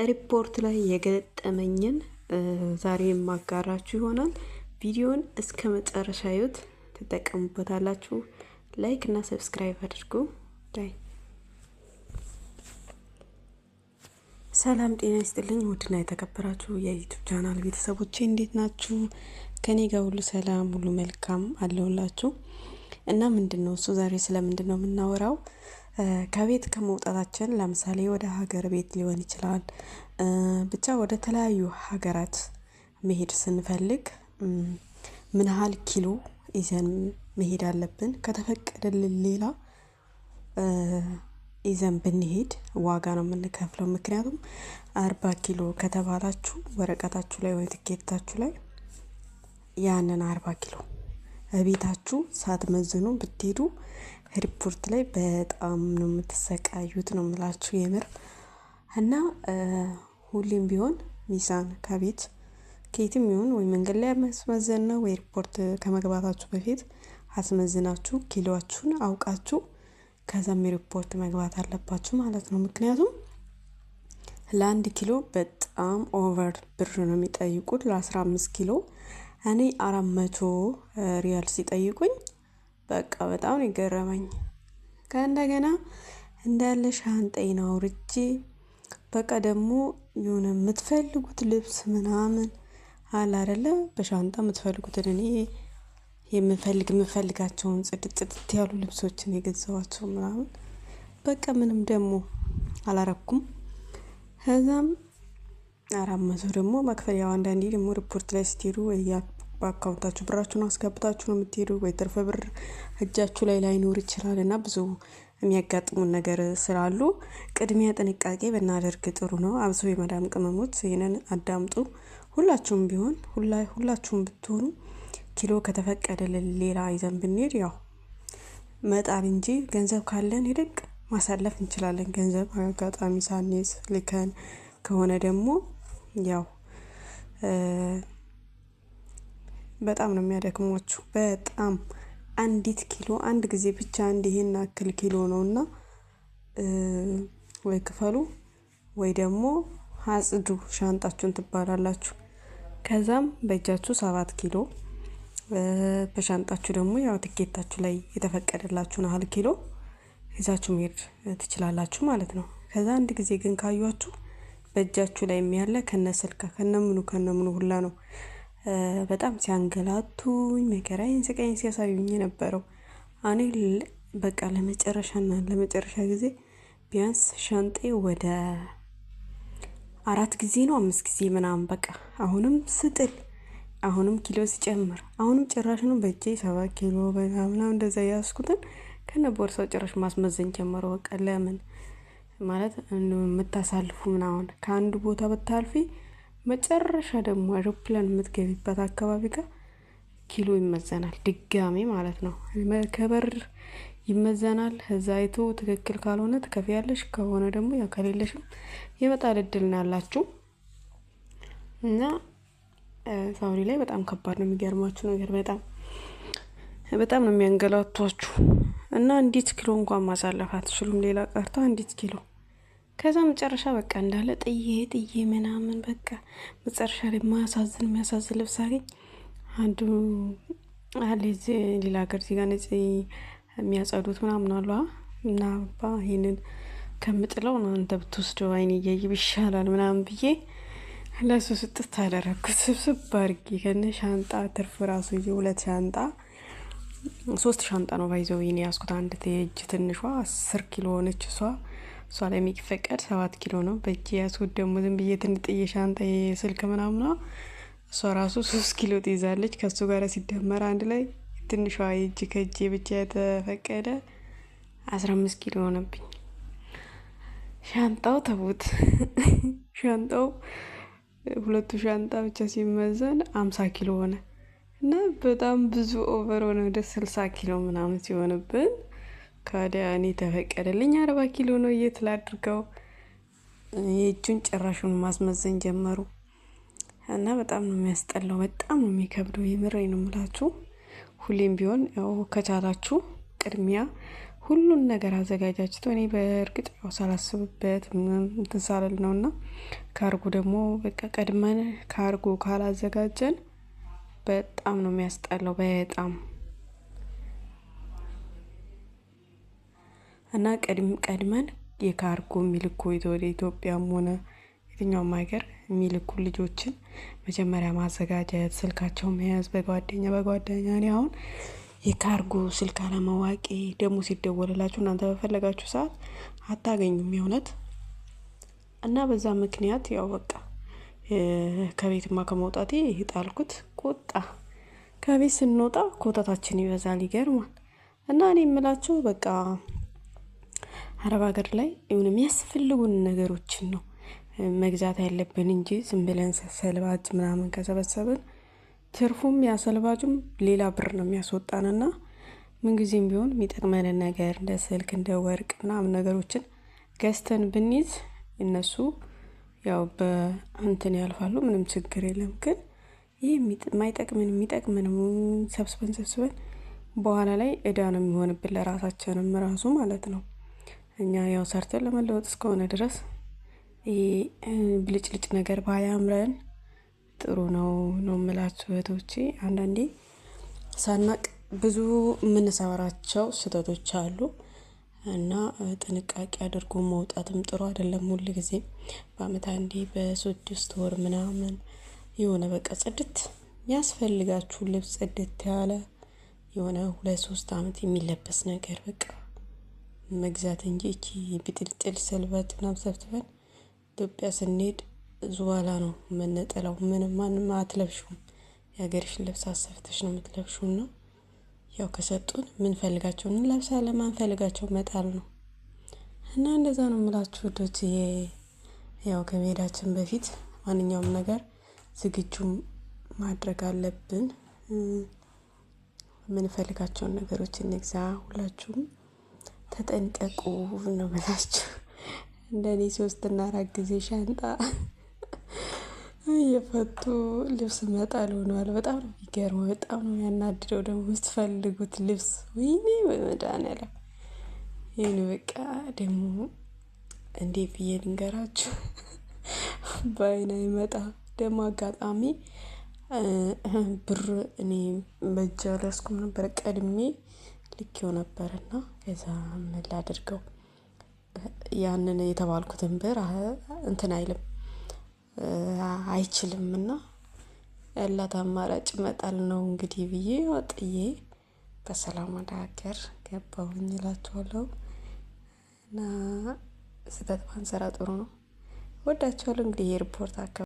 ሪፖርት ላይ የገጠመኝን ዛሬ የማጋራችሁ ይሆናል። ቪዲዮን እስከ መጨረሻ እዩት፣ ትጠቀሙበታላችሁ። ላይክ እና ሰብስክራይብ አድርጉ። ሰላም ጤና ይስጥልኝ። ውድና የተከበራችሁ የዩቲዩብ ቻናል ቤተሰቦቼ እንዴት ናችሁ? ከኔ ጋር ሁሉ ሰላም፣ ሁሉ መልካም አለውላችሁ። እና ምንድነው እሱ ዛሬ ስለምንድነው የምናወራው? ከቤት ከመውጣታችን ለምሳሌ ወደ ሀገር ቤት ሊሆን ይችላል፣ ብቻ ወደ ተለያዩ ሀገራት መሄድ ስንፈልግ ምን ያህል ኪሎ ይዘን መሄድ አለብን? ከተፈቀደልን ሌላ ይዘን ብንሄድ ዋጋ ነው የምንከፍለው። ምክንያቱም 40 ኪሎ ከተባላችሁ ወረቀታችሁ ላይ ወይ ትኬታችሁ ላይ ያንን 40 ኪሎ ቤታችሁ ሳትመዝኑ ብትሄዱ ሪፖርት ላይ በጣም ነው የምትሰቃዩት ነው የምላችሁ የምር። እና ሁሌም ቢሆን ሚዛን ከየትም ይሁን ወይ መንገድ ላይ ማስመዘን ነው ወይ ሪፖርት ከመግባታችሁ በፊት አስመዝናችሁ ኪሎአችሁን አውቃችሁ ከዛም ሪፖርት መግባት አለባችሁ ማለት ነው። ምክንያቱም ለ1 ኪሎ በጣም ኦቨር ብር ነው የሚጠይቁት። ለ15 ኪሎ እኔ 400 ሪያል ሲጠይቁኝ በቃ በጣም ነው የገረመኝ። ከእንደገና እንዳለ ሻንጣዬን አውርጄ በቃ ደግሞ የሆነ የምትፈልጉት ልብስ ምናምን አለ አይደለ፣ በሻንጣ የምትፈልጉትን እኔ የምፈልጋቸውን ጽድት ያሉ ልብሶችን የገዛዋቸው ምናምን በቃ ምንም ደግሞ አላረኩም። ከዛም 400 ደግሞ መክፈል ያው አንዳንዴ ደግሞ ሪፖርት ላይ ስትሄዱ ወይ በአካውንታችሁ ብራችሁን አስገብታችሁ ነው የምትሄዱ፣ ወይ ትርፍ ብር እጃችሁ ላይ ላይኖር ይችላል። እና ብዙ የሚያጋጥሙን ነገር ስላሉ ቅድሚያ ጥንቃቄ ብናደርግ ጥሩ ነው። አብሶ የመዳም ቅመሞች ይሄንን አዳምጡ። ሁላችሁም ቢሆን ሁላችሁም ብትሆኑ ኪሎ ከተፈቀደልን ሌላ ይዘን ብንሄድ ያው መጣል እንጂ ገንዘብ ካለን ይልቅ ማሳለፍ እንችላለን። ገንዘብ አጋጣሚ ሳንይዝ ልከን ከሆነ ደግሞ ያው በጣም ነው የሚያደክሟችሁ። በጣም አንዲት ኪሎ አንድ ጊዜ ብቻ ይሄን አክል ኪሎ ነውና ወይ ክፈሉ ወይ ደግሞ አጽዱ ሻንጣችሁን ትባላላችሁ። ከዛም በእጃችሁ 7 ኪሎ በሻንጣችሁ ደግሞ ያው ትኬታችሁ ላይ የተፈቀደላችሁን ያህል ኪሎ ይዛችሁ መሄድ ትችላላችሁ ማለት ነው። ከዛ አንድ ጊዜ ግን ካዩአችሁ በእጃችሁ ላይ የሚያለ ከነስልካ ከነምኑ ሁላ ነው በጣም ሲያንገላቱኝ መከራዬን ስቃይን ሲያሳዩኝ የነበረው። እኔ በቃ ለመጨረሻ ጊዜ ቢያንስ ሻንጤ ወደ 4 ጊዜ ነው 5 ጊዜ ምናምን በቃ አሁንም ኪሎ ሲጨምር አሁንም ጭራሽ ነው በእጄ 7 ኪሎ ምናምን እንደዛ ያስኩትን ከነ ቦርሳው ጭራሽ ማስመዘን ጀመረው። በቃ ለምን ማለት የምታሳልፉ ምናምን ከአንድ ቦታ በታልፊ መጨረሻ ደግሞ አውሮፕላን የምትገቢበት አካባቢ ጋር ኪሎ ይመዘናል ድጋሚ ማለት ነው። ከበር ይመዘናል። እዛ አይቶ ትክክል ካልሆነ ትከፍያለሽ፣ ከሆነ ደግሞ ያው ከሌለሽም የመጣል እድል ነው ያላችሁ። እና ሳውዲ ላይ በጣም ከባድ ነው። የሚገርማችሁ ነገር በጣም ነው የሚያንገላቷችሁ። እና አንዲት ኪሎ እንኳን ማሳለፍ አትችሉም፣ ሌላ ቀርቶ አንዲት ኪሎ። ከዛ መጨረሻ በቃ እንዳለ ጥዬ ምናምን በቃ መጨረሻ ላይ የሚያሳዝን ልብስ አገኝ። አንዱ አለዚ ሌላ ሀገር ሲጋ ነጽይ የሚያጸዱት ምናምን አሉ እና ይሄንን ከምጥለው ነው አንተ ብትወስደው አይኔ እያየ ይሻላል ምናምን ብዬ ለሱ ስጥት አደረኩት። ስብስብ አድርጌ ከነ ሻንጣ ትርፍ ራሱ 3 ሻንጣ ነው ባይዘው ይኔ ያስኩት። አንድ የእጅ ትንሿ 10 ኪሎ ሆነች። እሷ ላይ የሚፈቀድ 7 ኪሎ ነው። በእጅ ያስኩት ደግሞ ዝም ብዬ ትንጥዬ ሻንጣ የስልክ ምናምን እሷ ራሱ 3 ኪሎ ትይዛለች። ከሱ ጋር ሲደመር አንድ ላይ ትንሿ የእጅ ከእጄ ብቻ የተፈቀደ 15 ኪሎ ሆነብኝ። ሻንጣው ተውት ሻንጣው ሁለቱ ሻንጣ ብቻ ሲመዘን 50 ኪሎ ሆነ እና በጣም ብዙ ኦቨር ሆነ። ወደ 60 ኪሎ ምናምን ሲሆንብን ከዳኒ ተፈቀደልኝ 40 ኪሎ ነው። የት ላድርገው? የእጁን ጭራሹን ማስመዘን ጀመሩ እና በጣም ነው የሚያስጠላው፣ በጣም ነው የሚከብደው። የምሬን ነው የምላችሁ። ሁሌም ቢሆን ያው ከቻላችሁ ቅድሚያ ሁሉን ነገር አዘጋጃጅቶ እኔ በእርግጥ ያው ሳላስብበት እንትን ሳልል ነው። እና ካርጎ ደግሞ በቃ ቀድመን ካርጎ ካላዘጋጀን በጣም ነው የሚያስጠላው በጣም። እና ቀድመን የካርጎ የሚልኩ ወደ ኢትዮጵያም ሆነ የትኛውም ሀገር የሚልኩ ልጆችን መጀመሪያ ማዘጋጀት፣ ስልካቸውን መያዝ በጓደኛ እኔ አሁን የካርጎ ስልክ አለማዋቂ ደግሞ ሲደወልላችሁ እናንተ በፈለጋችሁ ሰዓት አታገኙም የእውነት። እና በዛ ምክንያት ያው በቃ ከቤትማ ከመውጣቴ የጣልኩት ቁጣ። ከቤት ስንወጣ ኮተታችን ይበዛል ይገርማል። እና እኔ የምላችሁ በቃ አረብ ሀገር ላይ የሆነ የሚያስፈልጉን ነገሮችን ነው መግዛት ያለብን እንጂ ዝም ብለን ሰልባጅ ምናምን ከሰበሰብን ትርፉም ያሰልባጁም ሌላ ብር ነው የሚያስወጣንና ምንጊዜም ቢሆን የሚጠቅመንን ነገር እንደ ስልክ እንደ ወርቅ ምናምን ነገሮችን ገዝተን ብንይዝ እነሱ ያው በእንትን ያልፋሉ፣ ምንም ችግር የለም። ግን ይህ የሚጠቅመን ሰብስበን በኋላ ላይ እዳ ነው የሚሆንብን ለራሳችንም ራሱ ማለት ነው። እኛ ያው ሰርተን ለመለወጥ እስከሆነ ድረስ ብልጭልጭ ነገር ባያምረን ጥሩ ነው የምላችሁ እህቶቼ። አንዳንዴ ሳናቅ ብዙ የምንሰራቸው ስህተቶች አሉ እና ጥንቃቄ አድርጎ መውጣትም ጥሩ አይደለም። ሁል ጊዜ በአመት አንዴ በ6 ወር ምናምን የሆነ በቃ ጽድት የሚያስፈልጋችሁ ልብስ ጽድት ያለ የሆነ 2-3 አመት የሚለበስ ነገር በቃ መግዛት እንጂ እቺ ብጥልጥል ሰልበት ምናምን ሰብስበን ኢትዮጵያ ስንሄድ ዙዋላ ነው የምንጥለው። ምንም ማንም አትለብሹም፣ የሀገርሽን ልብስ አሰፍተሽ ነው የምትለብሹን ነው። ያው ከሰጡን የምንፈልጋቸውን እንለብሳለን፣ ማንፈልጋቸው መጣል ነው። እና እንደዛ ነው የምላችሁ ዶት። ያው ከመሄዳችን በፊት ማንኛውም ነገር ዝግጁም ማድረግ አለብን። የምንፈልጋቸውን ነገሮች እንግዛ። ሁላችሁም ተጠንቀቁ ነው የምላችሁ። እንደኔ 3-4 ጊዜ ሻንጣ የፈቱ ልብስ መጣል ሆኗል። በጣም ነው የሚገርመው፣ በጣም ነው የሚያናድደው። ደግሞ የምትፈልጉት ልብስ ወይኔ በመድኃኒዓለም ይሄን በቃ ደግሞ እንዴት ብዬ ልንገራችሁ በአይን አይመጣ። ደግሞ አጋጣሚ ብር እኔ በእጅ አልያዝኩም ነበር፣ ቀድሜ ልኬው ነበርና ከዛ ምን ላድርገው ያንን የተባልኩትን ብር እንትን አይልም አይችልምና ያላት አማራጭ መጣል ነው እንግዲህ ብዬ ወጥዬ በሰላም ወደ ሀገር ገባሁኝ እላችኋለሁ። እና ስህተት ባንሰራ ጥሩ ነው። ወዳችኋለሁ። እንግዲህ የሪፖርት አካባቢ